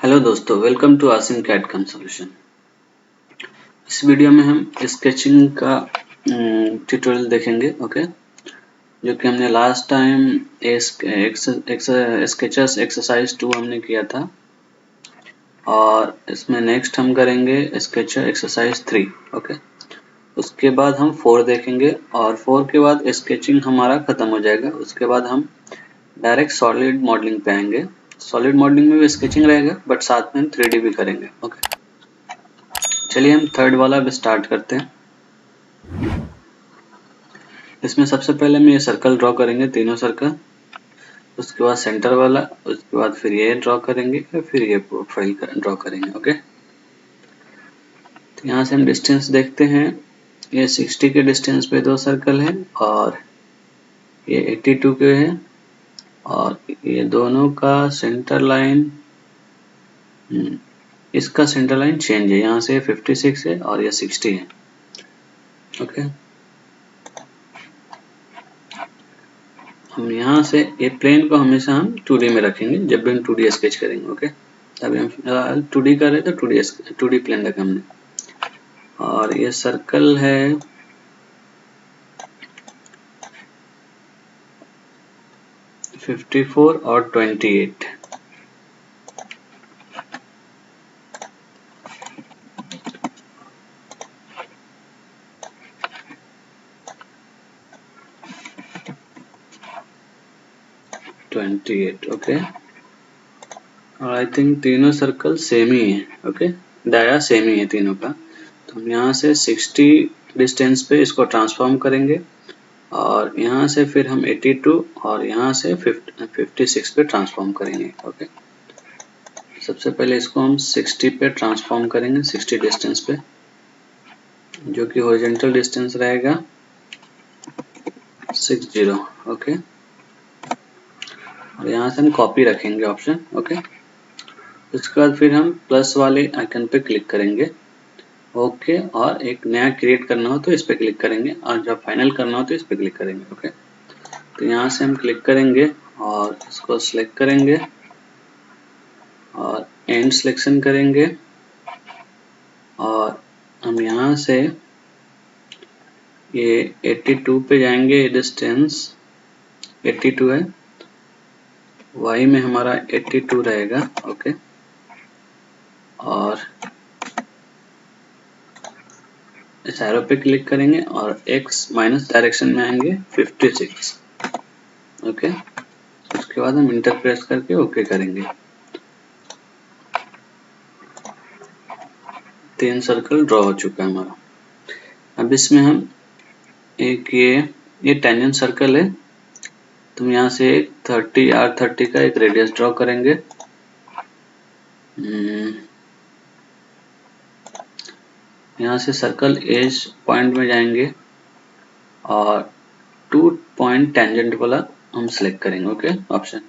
Hello दोस्तों, welcome to Asim CAD cum solution. इस video में हम स्केचिंग का ट्यूटोरियल देखेंगे। ओके, जो कि हमने लास्ट टाइम स्केचेस एक्सरसाइज 2 हमने किया था, और इसमें नेक्स्ट हम करेंगे स्केचर एक्सरसाइज 3। ओके, उसके बाद हम 4 देखेंगे और 4 के बाद स्केचिंग हमारा खत्म हो जाएगा। उसके बाद हम डायरेक्ट सॉलिड मॉडलिंग पे आएंगे। सॉलिड मॉडलिंग में भी स्केचिंग रहेगा, बट साथ में हम 3D भी करेंगे। ओके, चलिए हम थर्ड वाला अब स्टार्ट करते हैं। इसमें सबसे पहले हम ये सर्कल ड्रॉ करेंगे, तीनों सर्कल। उसके बाद सेंटर वाला, उसके बाद फिर ये ड्रॉ करेंगे, फिर ये प्रोफाइल ड्रॉ करेंगे। ओके, तो यहाँ से हम डिस्टेंस देखते हैं। ये 60 के डिस्टेंस पे दो सर्कल है और ये 82 के है, और ये दोनों का सेंटर लाइन, इसका सेंटर लाइन चेंज है। यहाँ से 56 है और ये 60 है। ओके, हम यहाँ से ये प्लेन को हमेशा हम 2D में रखेंगे जब भी हम 2D स्केच करेंगे। ओके, तभी हम 2D कर रहे तो 2D प्लेन रखा हमने। और ये सर्कल है 54 और 28। ओके, और आई थिंक तीनों सर्कल सेम ही है। ओके, डाया सेम ही है तीनों का। तो हम यहाँ से 60 डिस्टेंस पे इसको ट्रांसफॉर्म करेंगे, और यहाँ से फिर हम 82 और यहाँ से 56 पे ट्रांसफॉर्म करेंगे। ओके, सबसे पहले इसको हम 60 पे ट्रांसफॉर्म करेंगे, 60 डिस्टेंस पे, जो कि हॉरिजॉन्टल डिस्टेंस रहेगा 60। ओके, और यहाँ से हम कॉपी रखेंगे ऑप्शन। ओके, उसके बाद फिर हम प्लस वाले आइकन पे क्लिक करेंगे। ओके, और एक नया क्रिएट करना हो तो इस पे क्लिक करेंगे, और जब फाइनल करना हो तो इस पे क्लिक करेंगे। ओके, तो यहाँ से हम क्लिक करेंगे और इसको सिलेक्ट करेंगे और एंड सिलेक्शन करेंगे, और हम यहाँ से ये 82 पे जाएंगे। ये डिस्टेंस 82 है, y में हमारा 82 रहेगा। ओके, और इस एरो पे क्लिक करेंगे और x माइनस डायरेक्शन में आएंगे 56। ओके, उसके बाद हम इंटर प्रेस करके ओके करेंगे। 3 सर्कल ड्रॉ हो चुका है हमारा। अब इसमें हम एक ये टेंजेंट सर्कल है, तो हम यहाँ से 30 R30 का एक रेडियस ड्रॉ करेंगे। यहाँ से सर्कल एज पॉइंट में जाएंगे और 2 पॉइंट टेंजेंट वाला हम सिलेक्ट करेंगे। ओके, ऑप्शन,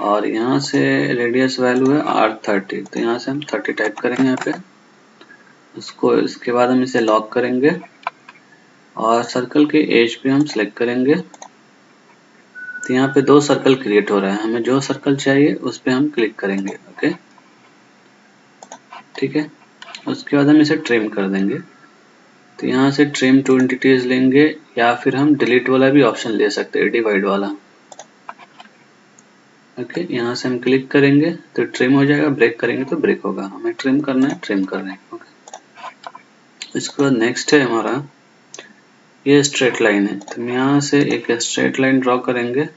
और यहाँ से रेडियस वैल्यू है R30, तो यहाँ से हम 30 टाइप करेंगे यहाँ पे उसको। इसके बाद हम इसे लॉक करेंगे और सर्कल के एज पे हम सिलेक्ट करेंगे। तो यहाँ पे 2 सर्कल क्रिएट हो रहा है, हमें जो सर्कल चाहिए उस पे हम क्लिक करेंगे। ओके, ठीक है, उसके बाद हम इसे ट्रिम कर देंगे। तो यहाँ से ट्रिम टू एंटिटीज लेंगे, या फिर हम डिलीट वाला भी ऑप्शन ले सकते हैं, डिवाइड वाला। ओके, यहाँ से हम क्लिक करेंगे तो ट्रिम हो जाएगा, ब्रेक करेंगे तो ब्रेक होगा। हमें ट्रिम करना है, ट्रिम कर रहे हैं। ओके, इसके बाद नेक्स्ट है हमारा ये स्ट्रेट लाइन है, तो हम यहाँ से एक स्ट्रेट लाइन ड्रॉ करेंगे।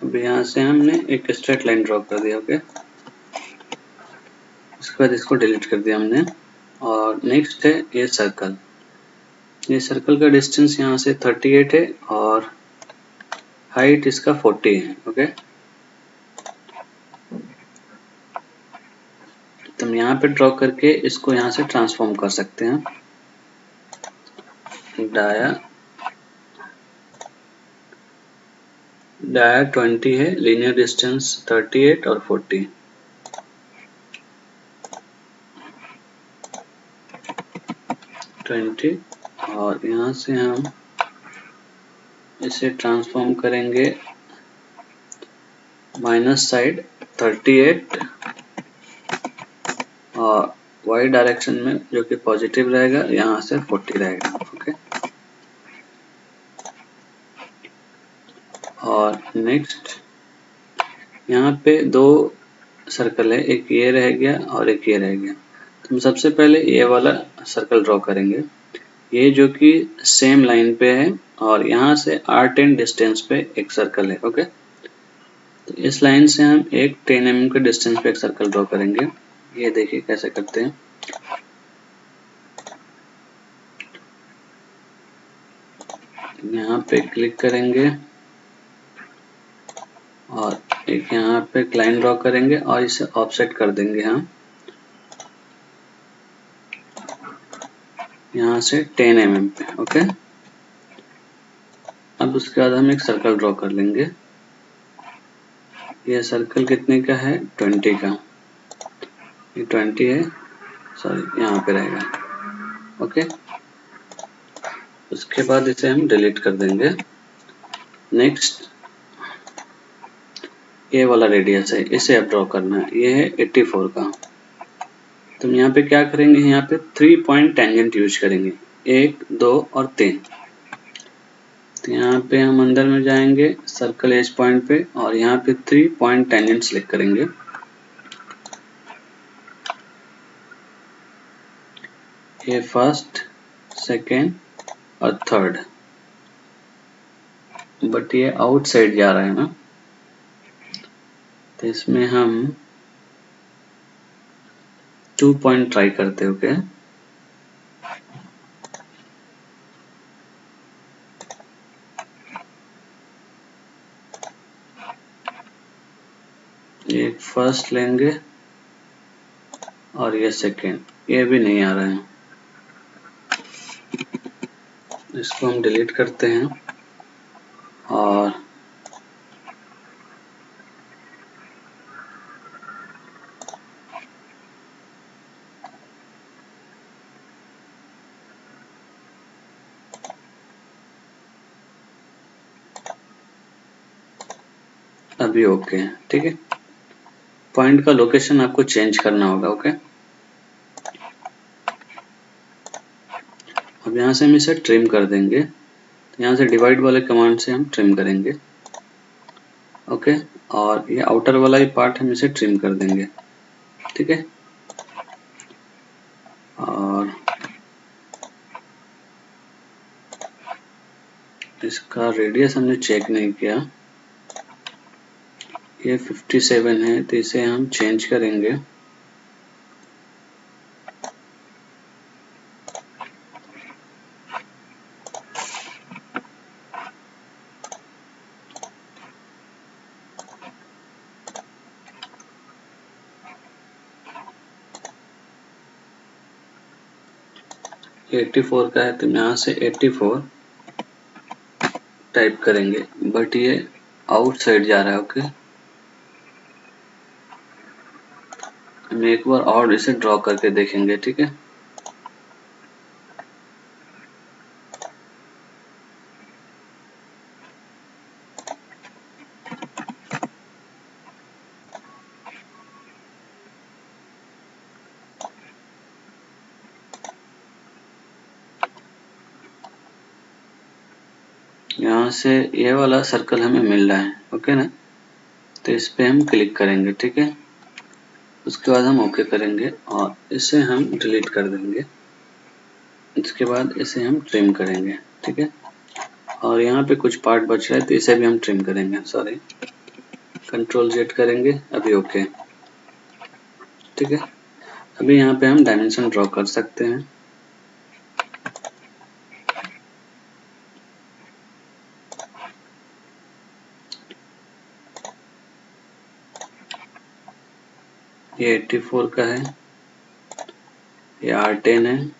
अब यहाँ से हमने एक स्ट्रेट लाइन ड्रॉ कर दिया। ओके, उसके बाद इसको डिलीट कर दिया हमने। और नेक्स्ट है ये सर्कल। ये सर्कल का डिस्टेंस यहाँ से 38 है और हाइट इसका 40 है। ओके, तो हम यहाँ पे ड्रॉ करके इसको यहाँ से ट्रांसफॉर्म कर सकते हैं। डाया 20 है, लीनियर डिस्टेंस 38 और 40। और यहाँ से हम इसे ट्रांसफॉर्म करेंगे माइनस साइड 38 और y डायरेक्शन में जो कि पॉजिटिव रहेगा, यहाँ से 40 रहेगा। ओके, और नेक्स्ट यहाँ पे दो सर्कल है, एक ये रह गया और एक ये रह गया। तो हम सबसे पहले ये वाला सर्कल ड्रॉ करेंगे, ये जो कि सेम लाइन पे है और यहाँ से r10 डिस्टेंस पे एक सर्कल है। ओके, तो इस लाइन से हम एक 10 mm के डिस्टेंस पे एक सर्कल ड्रॉ करेंगे। ये देखिए कैसे करते हैं। यहाँ पे क्लिक करेंगे और एक यहाँ पे एक लाइन ड्रॉ करेंगे और इसे ऑफसेट कर देंगे हम यहाँ से 10 mm पे। ओके, अब उसके बाद हम एक सर्कल ड्रॉ कर लेंगे। ये सर्कल कितने का है? 20 का। ये 20 है, सॉरी यहाँ पे रहेगा। ओके, उसके बाद इसे हम डिलीट कर देंगे। नेक्स्ट ये वाला रेडियस है, इसे अब ड्रॉ करना है। ये है 84 का। तो हम यहाँ पे क्या करेंगे, यहाँ पे 3 पॉइंट टेंजेंट यूज करेंगे, 1, 2 और 3। तो यहाँ पे हम अंदर में जाएंगे सर्कल एज पॉइंट पे और यहाँ पे 3 पॉइंट टेंजेंट सिलेक्ट करेंगे। ये फर्स्ट, सेकेंड और थर्ड, बट ये आउटसाइड जा रहा है ना, तो इसमें हम 2 पॉइंट ट्राई करते हैं। ओके, ये फर्स्ट लेंगे और ये सेकेंड, ये भी नहीं आ रहा है, इसको हम डिलीट करते हैं और अभी ओके है। ठीक है, पॉइंट का लोकेशन आपको चेंज करना होगा। ओके, अब यहाँ से हम इसे ट्रिम कर देंगे। तो यहाँ से डिवाइड वाले कमांड से हम ट्रिम करेंगे। ओके, और ये आउटर वाला ही पार्ट हम इसे ट्रिम कर देंगे। ठीक है, और इसका रेडियस हमने चेक नहीं किया, ये 57 है, तो इसे हम चेंज करेंगे। ये 84 का है, तो यहाँ से 84 टाइप करेंगे, बट ये आउटसाइड जा रहा है। ओके, हम एक बार और इसे ड्रॉ करके देखेंगे। ठीक है, यहाँ से ये वाला सर्कल हमें मिल रहा है। ओके ना, तो इस पे हम क्लिक करेंगे। ठीक है, उसके बाद हम ओके करेंगे और इसे हम डिलीट कर देंगे। इसके बाद इसे हम ट्रिम करेंगे। ठीक है, और यहाँ पे कुछ पार्ट बच रहा है, तो इसे भी हम ट्रिम करेंगे। सॉरी, कंट्रोल जेड करेंगे, अभी ओके। ठीक है, अभी यहाँ पे हम डायमेंशन ड्रॉ कर सकते हैं। ये 84 का है, ये R10 है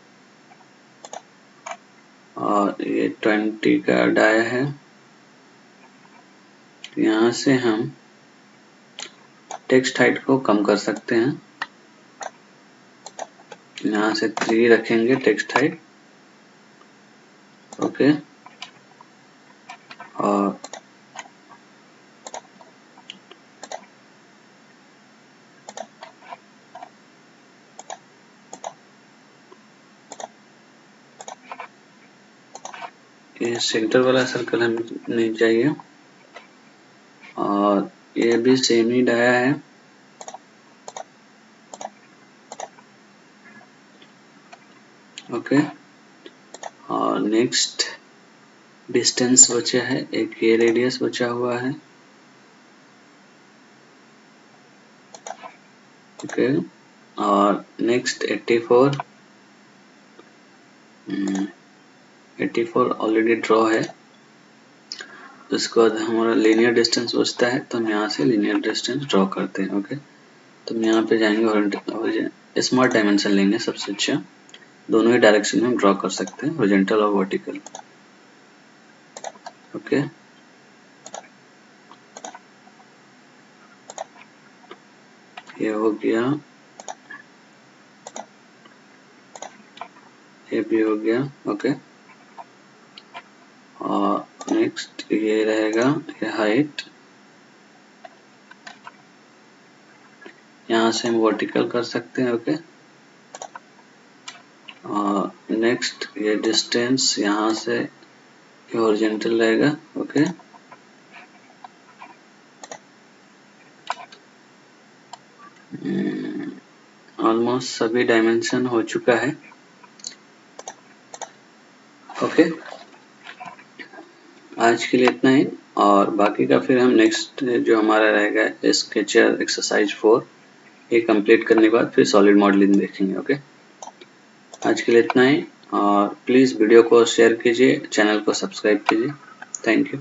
और ये 20 का डाया है। यहाँ से हम टेक्स्ट हाइट को कम कर सकते हैं। यहाँ से 3 रखेंगे टेक्स्ट हाइट, ओके। और ये सेंटर वाला सर्कल हमें नहीं चाहिए और ये भी सेम ही डाया है। ओके, और नेक्स्ट डिस्टेंस बचा है, एक ये रेडियस बचा हुआ है, ओके। और नेक्स्ट 84 ऑलरेडी ड्रॉ है। उसके बाद हमारा लीनियर डिस्टेंस बचता है, तो हम यहाँ से लीनियर डिस्टेंस ड्रॉ करते हैं, ओके। तो हम यहाँ पे जाएंगे और स्मार्ट डायमेंशन लेंगे, सबसे अच्छा। दोनों ही डायरेक्शन में हम ड्रॉ कर सकते हैं, हॉरिजॉन्टल और वर्टिकल, ओके। ये हो गया, ये भी हो गया, ओके। और नेक्स्ट ये रहेगा, ये हाइट, यहाँ से हम वर्टिकल कर सकते हैं, ओके। और नेक्स्ट ये डिस्टेंस यहाँ से ये हॉरिजॉन्टल रहेगा, ओके। ऑलमोस्ट सभी डायमेंशन हो चुका है, ओके। आज के लिए इतना ही, और बाकी का फिर हम नेक्स्ट जो हमारा रहेगा स्केचर एक्सरसाइज 4 ये कंप्लीट करने के बाद फिर सॉलिड मॉडलिंग देखेंगे, ओके। आज के लिए इतना ही, और प्लीज़ वीडियो को शेयर कीजिए, चैनल को सब्सक्राइब कीजिए। Thank you.